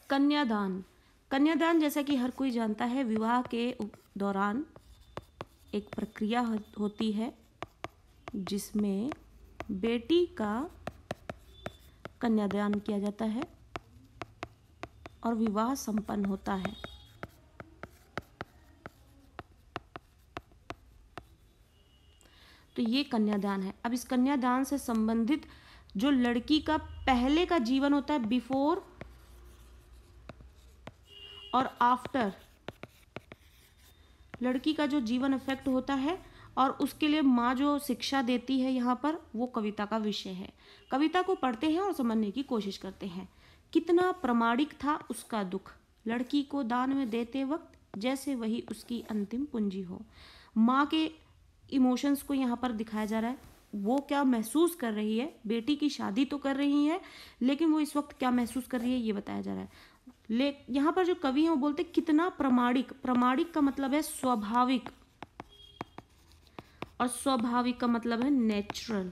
कन्यादान। कन्यादान जैसा कि हर कोई जानता है, विवाह के दौरान एक प्रक्रिया होती है जिसमें बेटी का कन्यादान किया जाता है और विवाह संपन्न होता है। तो ये कन्यादान है। अब इस कन्यादान से संबंधित जो लड़की का पहले का जीवन होता है, बिफोर और आफ्टर, लड़की का जो जीवन इफेक्ट होता है और उसके लिए माँ जो शिक्षा देती है यहाँ पर, वो कविता का विषय है। कविता को पढ़ते हैं और समझने की कोशिश करते हैं। कितना प्रामाणिक था उसका दुख, लड़की को दान में देते वक्त जैसे वही उसकी अंतिम पूंजी हो। माँ के इमोशंस को यहाँ पर दिखाया जा रहा है। वो क्या महसूस कर रही है, बेटी की शादी तो कर रही है लेकिन वो इस वक्त क्या महसूस कर रही है ये बताया जा रहा है। यहाँ पर जो कवि हैं वो बोलते कितना प्रामाणिक। प्रामाणिक का मतलब है स्वाभाविक और स्वाभाविक का मतलब है नेचुरल।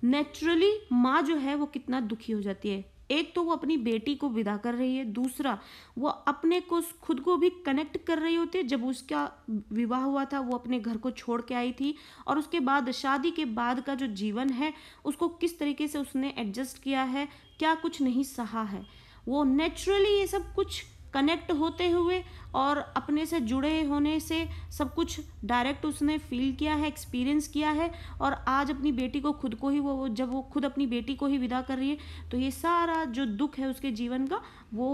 नेचुरली माँ जो है वो कितना दुखी हो जाती है। एक तो वो अपनी बेटी को विदा कर रही है, दूसरा वो अपने को खुद को भी कनेक्ट कर रही होती है। जब उसका विवाह हुआ था वो अपने घर को छोड़ के आई थी और उसके बाद शादी के बाद का जो जीवन है उसको किस तरीके से उसने एडजस्ट किया है, क्या कुछ नहीं सहा है। वो नेचुरली ये सब कुछ कनेक्ट होते हुए और अपने से जुड़े होने से सब कुछ डायरेक्ट उसने फील किया है, एक्सपीरियंस किया है। और आज अपनी बेटी को खुद को ही जब वो खुद अपनी बेटी को ही विदा कर रही है तो ये सारा जो दुख है उसके जीवन का वो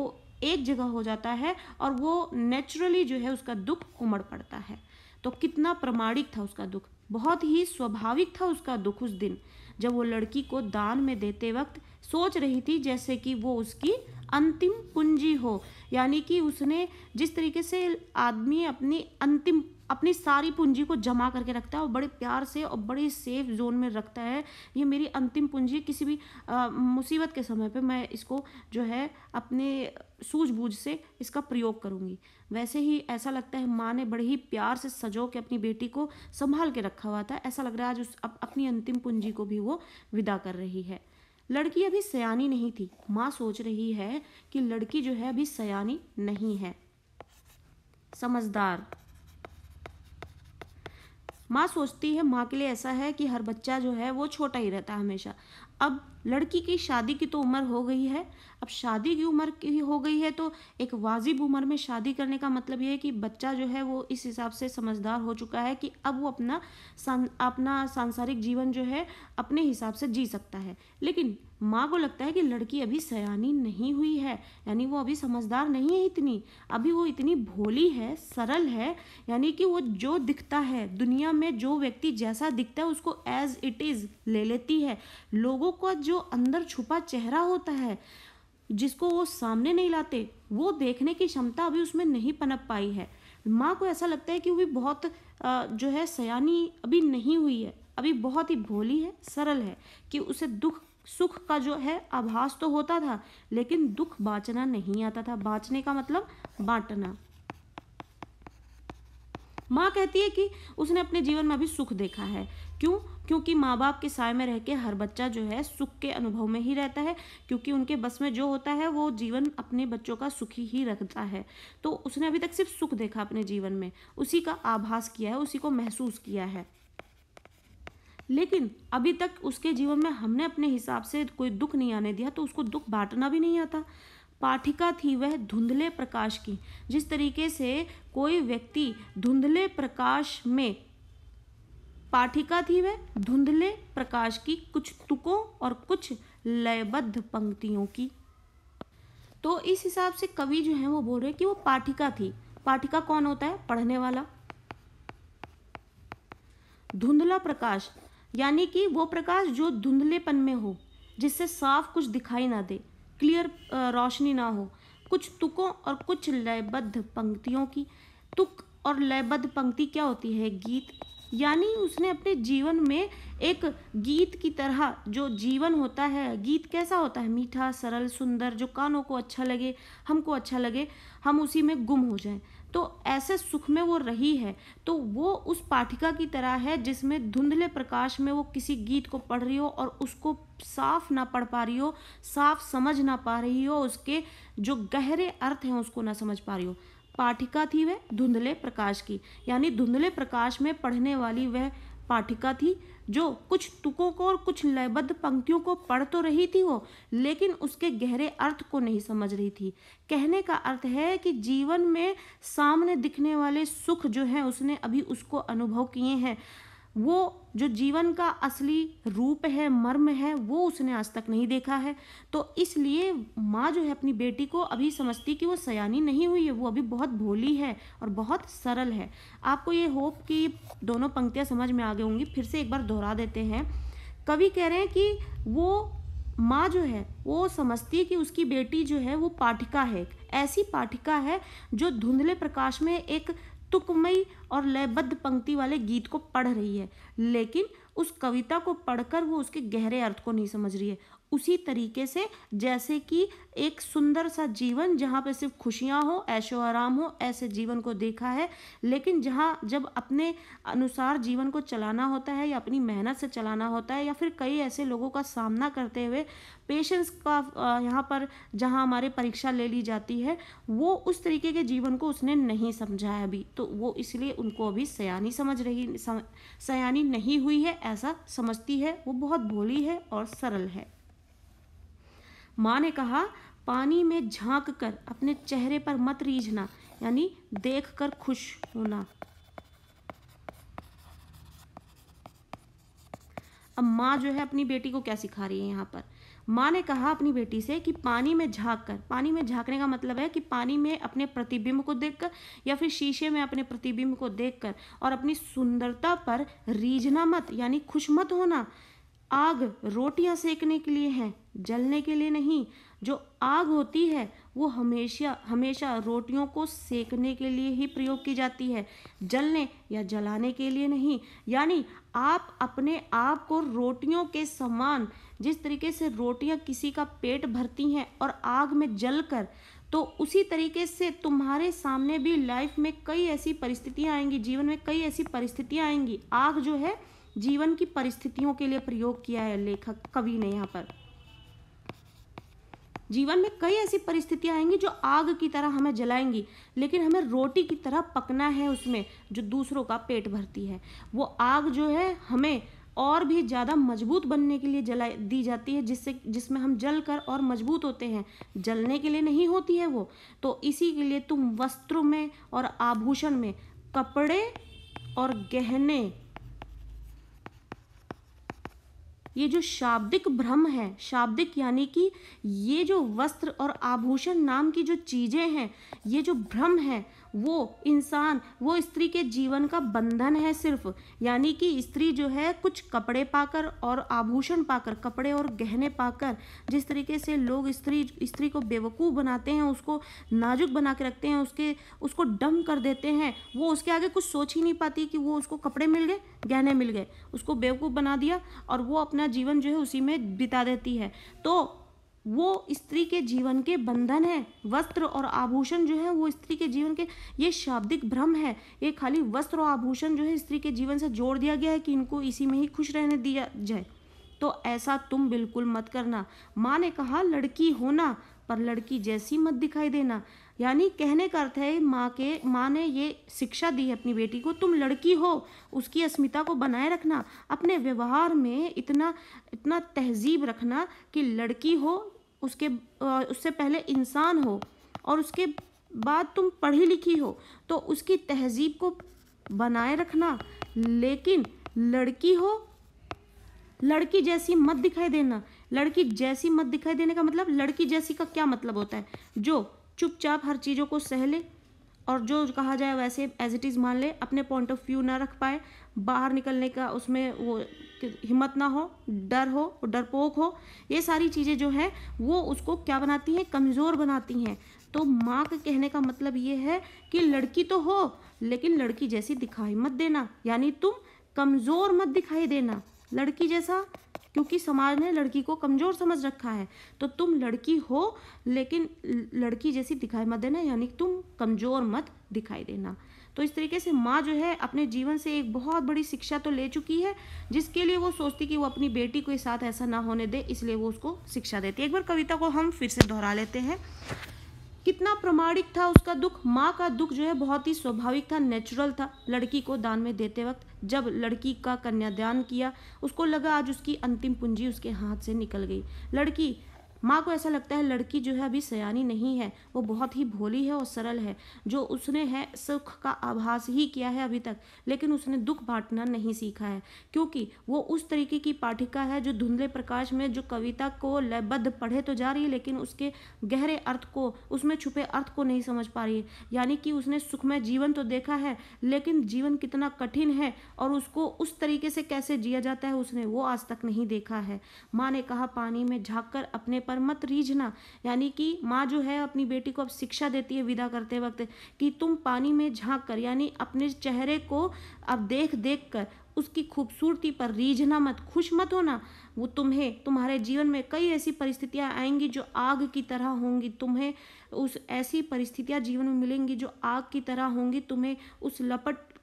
एक जगह हो जाता है और वो नेचुरली जो है उसका दुख उमड़ पड़ता है। तो कितना प्रामाणिक था उसका दुख, बहुत ही स्वाभाविक था उसका दुख। उस दिन जब वो लड़की को दान में देते वक्त सोच रही थी जैसे कि वो उसकी अंतिम पूंजी हो, यानी कि उसने जिस तरीके से आदमी अपनी सारी पूंजी को जमा करके रखता है और बड़े प्यार से और बड़े सेफ जोन में रखता है, ये मेरी अंतिम पूंजी, किसी भी मुसीबत के समय पे मैं इसको जो है अपने सूझबूझ से इसका प्रयोग करूंगी। वैसे ही ऐसा लगता है माँ ने बड़े ही प्यार से सजो के अपनी बेटी को संभाल के रखा हुआ था। ऐसा लग रहा है आज अपनी अंतिम पूंजी को भी वो विदा कर रही है। लड़की अभी सयानी नहीं थी। माँ सोच रही है कि लड़की जो है अभी सयानी नहीं है, समझदार। माँ सोचती है, माँ के लिए ऐसा है कि हर बच्चा जो है वो छोटा ही रहता है हमेशा। अब लड़की की शादी की तो उम्र हो गई है, अब शादी की उम्र की हो गई है तो एक वाजिब उम्र में शादी करने का मतलब ये है कि बच्चा जो है वो इस हिसाब से समझदार हो चुका है कि अब वो अपना सांसारिक जीवन जो है अपने हिसाब से जी सकता है। लेकिन माँ को लगता है कि लड़की अभी सयानी नहीं हुई है, यानी वो अभी समझदार नहीं है इतनी, अभी वो इतनी भोली है, सरल है, यानी कि वो जो दिखता है दुनिया में, जो व्यक्ति जैसा दिखता है उसको एज इट इज़ ले लेती है। लोगों का जो अंदर छुपा चेहरा होता है जिसको वो सामने नहीं लाते, वो देखने की क्षमता अभी उसमें नहीं पनप पाई है। माँ को ऐसा लगता है कि वो भी बहुत जो है सयानी अभी नहीं हुई है, अभी बहुत ही भोली है, सरल है, कि उसे दुख सुख का जो है आभास तो होता था लेकिन दुख बांचना नहीं आता था। बांचने का मतलब बांटना। माँ कहती है कि उसने अपने जीवन में अभी सुख देखा है। क्यों? क्योंकि माँ बाप के साय में रह के हर बच्चा जो है सुख के अनुभव में ही रहता है, क्योंकि उनके बस में जो होता है वो जीवन अपने बच्चों का सुखी ही रखता है। तो उसने अभी तक सिर्फ सुख देखा अपने जीवन में, उसी का आभास किया है, उसी को महसूस किया है। लेकिन अभी तक उसके जीवन में हमने अपने हिसाब से कोई दुख नहीं आने दिया, तो उसको दुख बांटना भी नहीं आता। पाठिका थी वह धुंधले प्रकाश की। जिस तरीके से कोई व्यक्ति धुंधले प्रकाश में, पाठिका थी वह धुंधले प्रकाश की, कुछ तुकों और कुछ लयबद्ध पंक्तियों की। तो इस हिसाब से कवि जो है वो बोल रहे कि वो पाठिका थी। पाठिका कौन होता है? पढ़ने वाला। धुंधला प्रकाश यानी कि वो प्रकाश जो धुंधलेपन में हो, जिससे साफ कुछ दिखाई ना दे, क्लियर रोशनी ना हो। कुछ तुकों और कुछ लयबद्ध पंक्तियों की। तुक और लयबद्ध पंक्ति क्या होती है? गीत, यानी उसने अपने जीवन में एक गीत की तरह, जो जीवन होता है, गीत कैसा होता है, मीठा, सरल, सुंदर, जो कानों को अच्छा लगे, हमको अच्छा लगे, हम उसी में गुम हो जाएं, तो ऐसे सुख में वो रही है। तो वो उस पाठिका की तरह है जिसमें धुंधले प्रकाश में वो किसी गीत को पढ़ रही हो और उसको साफ ना पढ़ पा रही हो, साफ समझ ना पा रही हो, उसके जो गहरे अर्थ हैं उसको ना समझ पा रही हो। पाठिका थी वह धुंधले प्रकाश की, यानी धुंधले प्रकाश में पढ़ने वाली वह पाठिका थी, जो कुछ तुकों को और कुछ लयबद्ध पंक्तियों को पढ़ तो रही थी वो, लेकिन उसके गहरे अर्थ को नहीं समझ रही थी। कहने का अर्थ है कि जीवन में सामने दिखने वाले सुख जो हैं उसने अभी उसको अनुभव किए हैं, वो जो जीवन का असली रूप है, मर्म है, वो उसने आज तक नहीं देखा है। तो इसलिए माँ जो है अपनी बेटी को अभी समझती कि वो सयानी नहीं हुई है, वो अभी बहुत भोली है और बहुत सरल है। आपको ये होप कि दोनों पंक्तियाँ समझ में आ गई होंगी, फिर से एक बार दोहरा देते हैं। कवि कह रहे हैं कि वो माँ जो है वो समझती है कि उसकी बेटी जो है वो पाठिका है, ऐसी पाठिका है जो धुंधले प्रकाश में एक तुकमयी और लयबद्ध पंक्ति वाले गीत को पढ़ रही है, लेकिन उस कविता को पढ़कर वो उसके गहरे अर्थ को नहीं समझ रही है। उसी तरीके से जैसे कि एक सुंदर सा जीवन जहाँ पे सिर्फ खुशियाँ हो, ऐशो आराम हो, ऐसे जीवन को देखा है, लेकिन जहाँ जब अपने अनुसार जीवन को चलाना होता है या अपनी मेहनत से चलाना होता है या फिर कई ऐसे लोगों का सामना करते हुए पेशेंस का यहाँ पर जहाँ हमारे परीक्षा ले ली जाती है, वो उस तरीके के जीवन को उसने नहीं समझा है अभी, तो वो इसलिए उनको अभी सयानी समझ रही, सयानी नहीं हुई है ऐसा समझती है। वो बहुत भोली है और सरल है। माँ ने कहा, पानी में झांक कर अपने चेहरे पर मत रीझना, यानी देख कर खुश होना। अब माँ जो है अपनी बेटी को क्या सिखा रही है यहाँ पर? माँ ने कहा अपनी बेटी से कि पानी में झांक कर, पानी में झांकने का मतलब है कि पानी में अपने प्रतिबिंब को देखकर या फिर शीशे में अपने प्रतिबिंब को देखकर और अपनी सुंदरता पर रीझना मत, यानी खुश मत होना। आग रोटियां सेकने के लिए है, जलने के लिए नहीं। जो आग होती है वो हमेशा हमेशा रोटियों को सेकने के लिए ही प्रयोग की जाती है, जलने या जलाने के लिए नहीं। यानी आप अपने आप को रोटियों के समान, जिस तरीके से रोटियां किसी का पेट भरती हैं और आग में जलकर, तो उसी तरीके से तुम्हारे सामने भी लाइफ में कई ऐसी परिस्थितियां आएंगी, जीवन में कई ऐसी परिस्थितियां आएंगी। आग जो है जीवन की परिस्थितियों के लिए प्रयोग किया है लेखक कवि ने यहाँ पर। जीवन में कई ऐसी परिस्थितियां आएंगी जो आग की तरह हमें जलाएंगी, लेकिन हमें रोटी की तरह पकना है उसमें, जो दूसरों का पेट भरती है। वो आग जो है हमें और भी ज़्यादा मजबूत बनने के लिए जला दी जाती है, जिसमें हम जल कर और मजबूत होते हैं, जलने के लिए नहीं होती है वो। तो इसी के लिए तुम वस्त्रों में और आभूषण में, कपड़े और गहने, ये जो शाब्दिक भ्रम है, शाब्दिक यानी कि ये जो वस्त्र और आभूषण नाम की जो चीज़ें हैं, ये जो भ्रम है, वो इंसान, वो स्त्री के जीवन का बंधन है सिर्फ। यानी कि स्त्री जो है कुछ कपड़े पाकर और आभूषण पाकर, कपड़े और गहने पाकर, जिस तरीके से लोग स्त्री को बेवकूफ़ बनाते हैं, उसको नाजुक बना के रखते हैं, उसको डम कर देते हैं, वो उसके आगे कुछ सोच ही नहीं पाती कि वो उसको कपड़े मिल गए, गहने मिल गए, उसको बेवकूफ़ बना दिया और वो अपना जीवन जो है उसी में बिता देती है। तो वो स्त्री के जीवन के बंधन है। वस्त्र और आभूषण जो है वो स्त्री के जीवन के, ये शाब्दिक भ्रम है। ये खाली वस्त्र और आभूषण जो है स्त्री के जीवन से जोड़ दिया गया है कि इनको इसी में ही खुश रहने दिया जाए। तो ऐसा तुम बिल्कुल मत करना। माँ ने कहा, लड़की होना पर लड़की जैसी मत दिखाई देना। यानी कहने का अर्थ है माँ ने ये शिक्षा दी है अपनी बेटी को, तुम लड़की हो, उसकी अस्मिता को बनाए रखना, अपने व्यवहार में इतना तहजीब रखना कि लड़की हो, उससे पहले इंसान हो और उसके बाद तुम पढ़ी लिखी हो, तो उसकी तहजीब को बनाए रखना। लेकिन लड़की हो, लड़की जैसी मत दिखाई देना। लड़की जैसी मत दिखाई देने का मतलब, लड़की जैसी का क्या मतलब होता है? जो चुपचाप हर चीज़ों को सह ले और जो कहा जाए वैसे एज इट इज़ मान ले, अपने पॉइंट ऑफ व्यू ना रख पाए, बाहर निकलने का उसमें वो हिम्मत ना हो, डर हो, डरपोक हो, ये सारी चीज़ें जो है वो उसको क्या बनाती हैं? कमज़ोर बनाती हैं। तो माँ के कहने का मतलब ये है कि लड़की तो हो, लेकिन लड़की जैसी दिखाई मत देना। यानी तुम कमज़ोर मत दिखाई देना लड़की जैसा, क्योंकि समाज ने लड़की को कमज़ोर समझ रखा है। तो तुम लड़की हो लेकिन लड़की जैसी दिखाई मत देना, यानी तुम कमज़ोर मत दिखाई देना। तो इस तरीके से माँ जो है अपने जीवन से एक बहुत बड़ी शिक्षा तो ले चुकी है, जिसके लिए वो सोचती कि वो अपनी बेटी के साथ ऐसा ना होने दे, इसलिए वो उसको शिक्षा देती है। एक बार कविता को हम फिर से दोहरा लेते हैं। कितना प्रामाणिक था उसका दुख। माँ का दुख जो है बहुत ही स्वाभाविक था, नेचुरल था। लड़की को दान में देते वक्त जब लड़की का कन्यादान किया, उसको लगा आज उसकी अंतिम पूंजी उसके हाथ से निकल गई। लड़की, माँ को ऐसा लगता है लड़की जो है अभी सयानी नहीं है, वो बहुत ही भोली है और सरल है, जो उसने है सुख का आभास ही किया है अभी तक, लेकिन उसने दुख बांटना नहीं सीखा है, क्योंकि वो उस तरीके की पाठिका है जो धुंधले प्रकाश में जो कविता को लयबद्ध पढ़े तो जा रही है, लेकिन उसके गहरे अर्थ को, उसमें छुपे अर्थ को नहीं समझ पा रही है। यानी कि उसने सुखमय जीवन तो देखा है, लेकिन जीवन कितना कठिन है और उसको उस तरीके से कैसे जिया जाता है उसने वो आज तक नहीं देखा है। माँ ने कहा पानी में झाँक कर अपने पर मत रीझना, यानी कि माँ जो है अपनी बेटी को अब शिक्षा देती है विदा करते वक्त कि तुम पानी में झाँक कर, यानी अपने चेहरे को अब देख देख कर उसकी खूबसूरती पर रीझना मत, खुश मत होना। वो तुम्हारे जीवन में कई ऐसी परिस्थितियां आएंगी जो आग की तरह होंगी, तुम्हें उस ऐसी परिस्थितियां जीवन में मिलेंगी जो आग की तरह होंगी। तुम्हें उस लपटों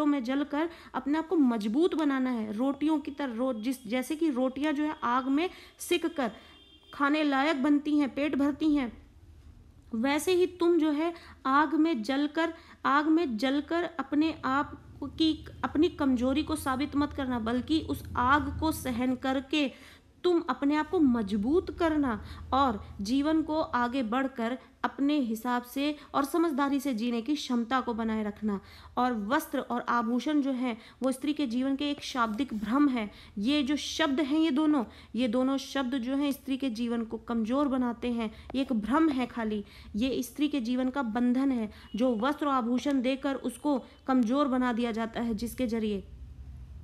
में जलकर अपने आप को मजबूत बनाना है, रोटियों की तरह जैसे कि रोटियां जो है आग में सिक कर खाने लायक बनती हैं, पेट भरती हैं, वैसे ही तुम जो है आग में जलकर अपने आप की अपनी कमजोरी को साबित मत करना, बल्कि उस आग को सहन करके तुम अपने आप को मजबूत करना और जीवन को आगे बढ़कर अपने हिसाब से और समझदारी से जीने की क्षमता को बनाए रखना। और वस्त्र और आभूषण जो है वो स्त्री के जीवन के एक शाब्दिक भ्रम है। ये जो शब्द हैं ये दोनों शब्द जो हैं स्त्री के जीवन को कमज़ोर बनाते हैं। ये एक भ्रम है खाली, ये स्त्री के जीवन का बंधन है जो वस्त्र और आभूषण देकर उसको कमज़ोर बना दिया जाता है, जिसके जरिए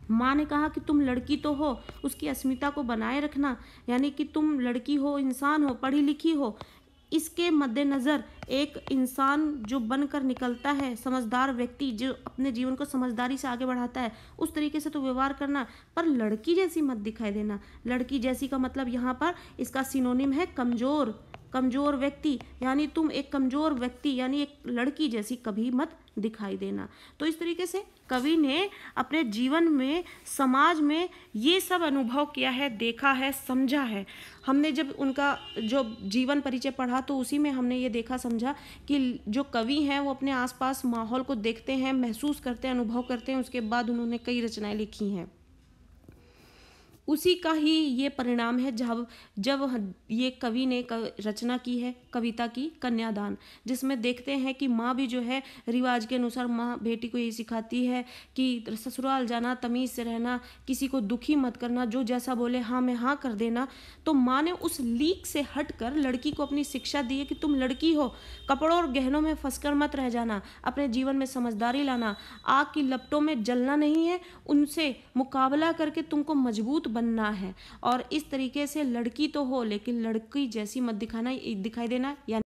माँ ने कहा कि तुम लड़की तो हो, उसकी अस्मिता को बनाए रखना, यानी कि तुम लड़की हो, इंसान हो, पढ़ी लिखी हो। इसके मद्देनज़र एक इंसान जो बनकर निकलता है, समझदार व्यक्ति जो अपने जीवन को समझदारी से आगे बढ़ाता है, उस तरीके से तो व्यवहार करना, पर लड़की जैसी मत दिखाई देना। लड़की जैसी का मतलब यहाँ पर इसका सिनोनिम है कमज़ोर व्यक्ति, यानी तुम एक कमज़ोर व्यक्ति यानी एक लड़की जैसी कभी मत दिखाई देना। तो इस तरीके से कवि ने अपने जीवन में, समाज में ये सब अनुभव किया है, देखा है, समझा है। हमने जब उनका जो जीवन परिचय पढ़ा तो उसी में हमने ये देखा समझा कि जो कवि हैं वो अपने आसपास माहौल को देखते हैं, महसूस करते हैं, अनुभव करते हैं, उसके बाद उन्होंने कई रचनाएं लिखी हैं। उसी का ही ये परिणाम है जब ये कवि ने रचना की है कविता की कन्यादान, जिसमें देखते हैं कि माँ भी जो है रिवाज के अनुसार माँ बेटी को ये सिखाती है कि ससुराल जाना, तमीज़ से रहना, किसी को दुखी मत करना, जो जैसा बोले हाँ में हाँ कर देना। तो माँ ने उस लीक से हटकर लड़की को अपनी शिक्षा दी है कि तुम लड़की हो, कपड़ों और गहनों में फंसकर मत रह जाना, अपने जीवन में समझदारी लाना, आग की लपटों में जलना नहीं है, उनसे मुकाबला करके तुमको मजबूत बनना है। और इस तरीके से लड़की तो हो लेकिन लड़की जैसी मत दिखाई देना, या